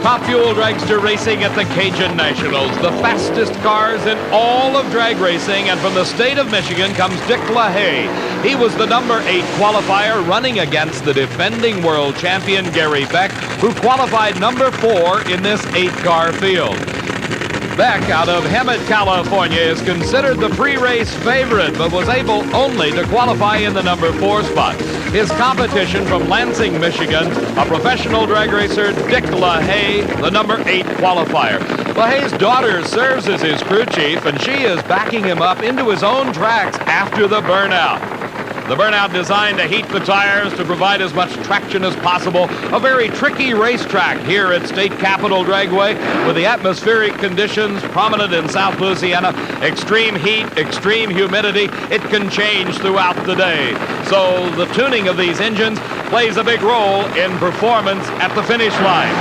Top Fuel Dragster racing at the Cajun Nationals. The fastest cars in all of drag racing. And from the state of Michigan comes Dick LaHaie. He was the number 8 qualifier running against the defending world champion Gary Beck, who qualified number 4 in this 8-car field. Beck, out of Hemet, California, is considered the pre-race favorite, but was able only to qualify in the number 4 spot. His competition from Lansing, Michigan, a professional drag racer, Dick LaHaie, the number 8 qualifier. LaHaie's daughter serves as his crew chief, and she is backing him up into his own tracks after the burnout. The burnout designed to heat the tires to provide as much traction as possible. A very tricky racetrack here at State Capitol Dragway with the atmospheric conditions prominent in South Louisiana. Extreme heat, extreme humidity. It can change throughout the day. So the tuning of these engines plays a big role in performance at the finish line.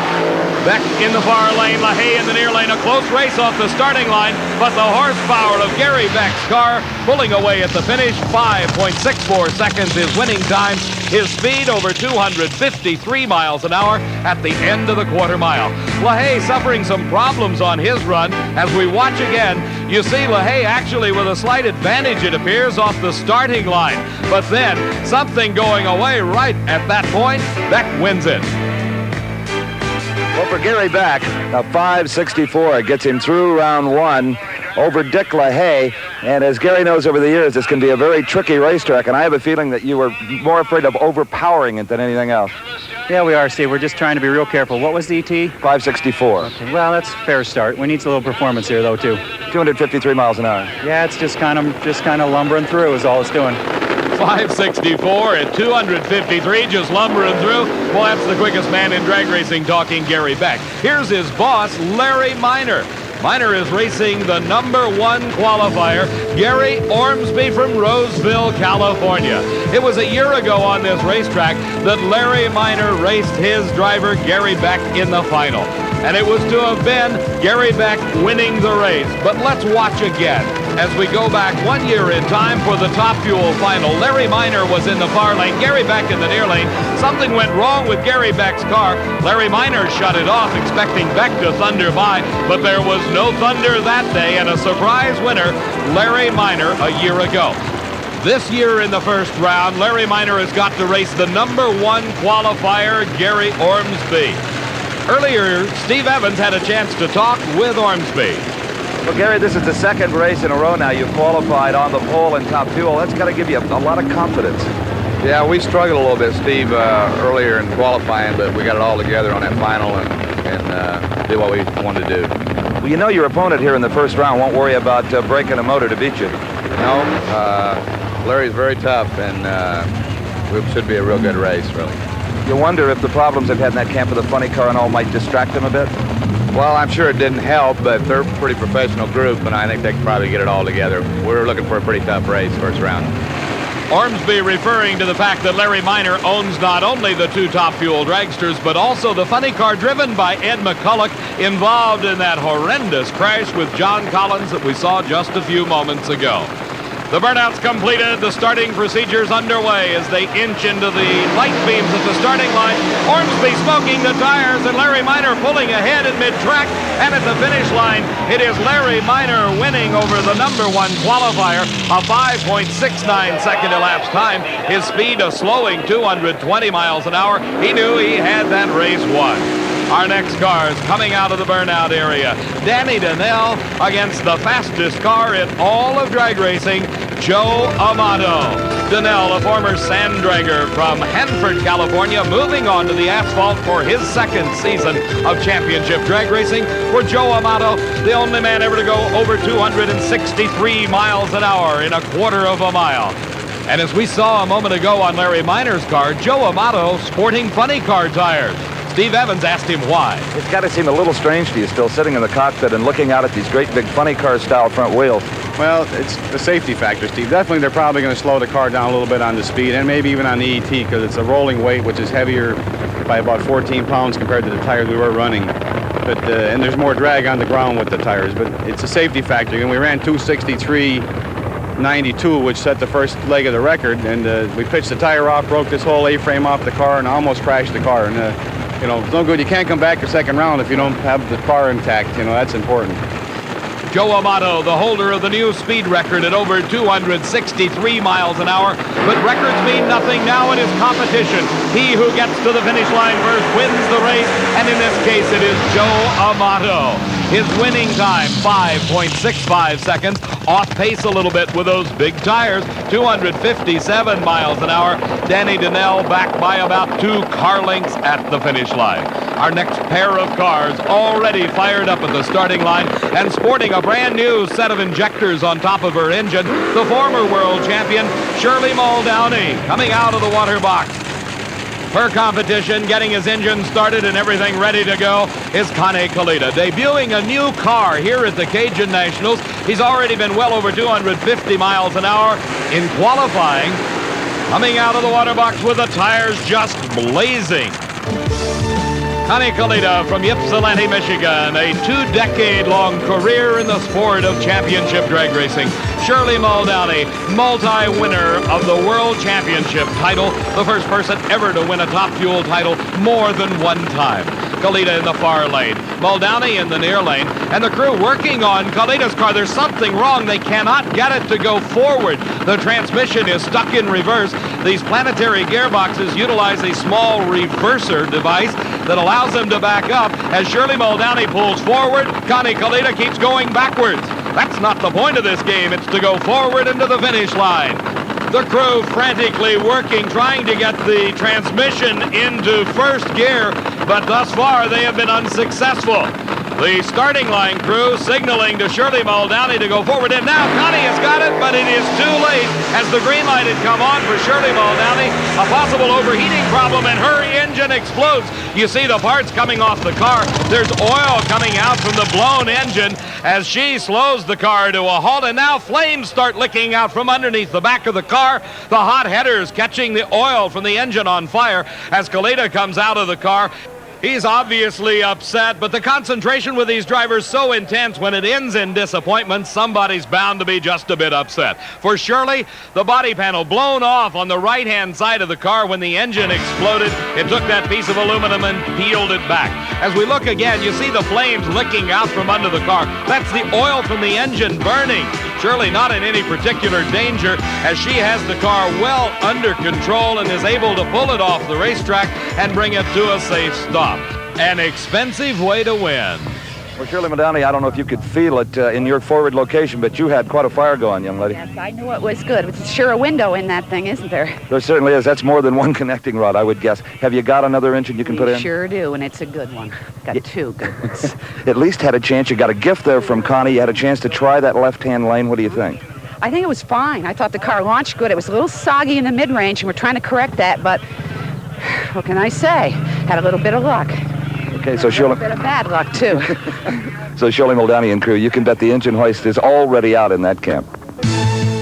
Beck in the far lane, LaHaie in the near lane. A close race off the starting line, but the horsepower of Gary Beck's car pulling away at the finish. 5.64 seconds his winning time. His speed over 253 miles an hour at the end of the quarter mile. LaHaie suffering some problems on his run. As we watch again, you see LaHaie actually with a slight advantage, it appears, off the starting line. But then, something going away right at that point, Beck wins it. Well, for Gary Beck, a 5.64 gets him through round 1 over Dick LaHaie. And as Gary knows over the years, this can be a very tricky racetrack, and I have a feeling that you were more afraid of overpowering it than anything else. Yeah, we are, Steve. We're just trying to be real careful. What was the ET? 5.64. Okay, well, that's a fair start. We need a little performance here, though, too. 253 miles an hour. Yeah, it's just kind of lumbering through is all it's doing. 5.64 at 253, just lumbering through. Well, that's the quickest man in drag racing, talking Gary Beck. Here's his boss, Larry Minor. Minor is racing the number 1 qualifier, Gary Ormsby from Roseville, California. It was a year ago on this racetrack that Larry Minor raced his driver, Gary Beck, in the final. And it was to have been Gary Beck winning the race. But let's watch again as we go back 1 year in time for the Top Fuel final. Larry Minor was in the far lane, Gary Beck in the near lane. Something went wrong with Gary Beck's car. Larry Minor shut it off, expecting Beck to thunder by, but there was no thunder that day, and a surprise winner, Larry Minor, a year ago. This year in the first round, Larry Minor has got to race the number 1 qualifier, Gary Ormsby. Earlier, Steve Evans had a chance to talk with Ormsby. Well, Gary, this is the second race in a row now you've qualified on the pole in Top Fuel. That's got to give you a lot of confidence. Yeah, we struggled a little bit, Steve, earlier in qualifying, but we got it all together on that final and did what we wanted to do. Well, you know your opponent here in the first round won't worry about breaking a motor to beat you. No, Larry's very tough, and it should be a real good race, really. You wonder if the problems they've had in that camp with the funny car and all might distract them a bit? Well, I'm sure it didn't help, but they're a pretty professional group, and I think they can probably get it all together. We're looking for a pretty tough race first round. Ormsby referring to the fact that Larry Minor owns not only the 2 Top Fuel dragsters, but also the funny car driven by Ed McCulloch, involved in that horrendous crash with John Collins that we saw just a few moments ago. The burnout's completed. The starting procedure's underway as they inch into the light beams at the starting line. Ormsby smoking the tires and Larry Minor pulling ahead at mid-track. And at the finish line, it is Larry Minor winning over the number 1 qualifier, a 5.69 second elapsed time. His speed of slowing 220 miles an hour. He knew he had that race won. Our next cars coming out of the burnout area. Danny Darnell against the fastest car in all of drag racing, Joe Amato. Darnell, a former sand dragger from Hanford, California, moving on to the asphalt for his second season of championship drag racing. For Joe Amato, the only man ever to go over 263 miles an hour in a quarter of a mile. And as we saw a moment ago on Larry Minor's car, Joe Amato sporting funny car tires. Steve Evans asked him why. It's got to seem a little strange to you still sitting in the cockpit and looking out at these great big funny car style front wheels. Well, it's the safety factor, Steve. Definitely they're probably going to slow the car down a little bit on the speed and maybe even on the ET because it's a rolling weight, which is heavier by about 14 pounds compared to the tires we were running. But and there's more drag on the ground with the tires, but it's a safety factor. And we ran 263.92, which set the first leg of the record, and we pitched the tire off, broke this whole A-frame off the car, and almost crashed the car. And You know, it's no good. You can't come back your second round if you don't have the car intact. You know, that's important. Joe Amato, the holder of the new speed record at over 263 miles an hour. But records mean nothing now in his competition. He who gets to the finish line first wins the race, and in this case it is Joe Amato. His winning time, 5.65 seconds, off pace a little bit with those big tires, 257 miles an hour. Danny Darnell back by about 2 car lengths at the finish line. Our next pair of cars already fired up at the starting line and sporting a brand new set of injectors on top of her engine, the former world champion, Shirley Muldowney, coming out of the water box. Her competition, getting his engine started and everything ready to go, is Connie Kalitta, debuting a new car here at the Cajun Nationals. He's already been well over 250 miles an hour in qualifying, coming out of the water box with the tires just blazing. Connie Kalitta from Ypsilanti, Michigan, a 2-decade-long career in the sport of championship drag racing. Shirley Muldowney, multi-winner of the World Championship title, the first person ever to win a Top Fuel title more than one time. Kalitta in the far lane, Muldowney in the near lane, and the crew working on Kalitta's car. There's something wrong. They cannot get it to go forward. The transmission is stuck in reverse. These planetary gearboxes utilize a small reverser device that allows them to back up. As Shirley Muldowney pulls forward, Connie Kalitta keeps going backwards. That's not the point of this game. It's to go forward into the finish line. The crew frantically working, trying to get the transmission into first gear, but thus far they have been unsuccessful. The starting line crew signaling to Shirley Muldowney to go forward, and now Connie has got it, but it is too late as the green light had come on for Shirley Muldowney. A possible overheating problem, and her engine explodes. You see the parts coming off the car. There's oil coming out from the blown engine as she slows the car to a halt, and now flames start licking out from underneath the back of the car. The hot headers catching the oil from the engine on fire as Kalitta comes out of the car. He's obviously upset, but the concentration with these drivers so intense, when it ends in disappointment, somebody's bound to be just a bit upset. For Shirley, the body panel blown off on the right-hand side of the car when the engine exploded. It took that piece of aluminum and peeled it back. As we look again, you see the flames licking out from under the car. That's the oil from the engine burning. Shirley not in any particular danger as she has the car well under control and is able to pull it off the racetrack and bring it to a safe stop. An expensive way to win. Well, Shirley Muldowney, I don't know if you could feel it in your forward location, but you had quite a fire going, young lady. Yes, I knew it was good. It's sure a window in that thing, isn't there? There certainly is. That's more than one connecting rod, I would guess. Have you got another engine you can put in? We sure do, and it's a good one. Got 2 good ones. At least had a chance. You got a gift there from Connie. You had a chance to try that left-hand lane. What do you think? I think it was fine. I thought the car launched good. It was a little soggy in the mid-range, and we're trying to correct that, but what can I say? Had a little bit of luck. Okay, so Shirley... A little bit of bad luck, too. So Shirley Muldowney and crew, you can bet the engine hoist is already out in that camp.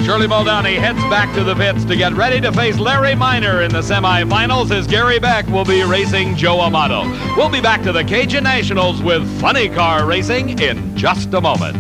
Shirley Muldowney heads back to the pits to get ready to face Larry Minor in the semifinals as Gary Beck will be racing Joe Amato. We'll be back to the Cajun Nationals with funny car racing in just a moment.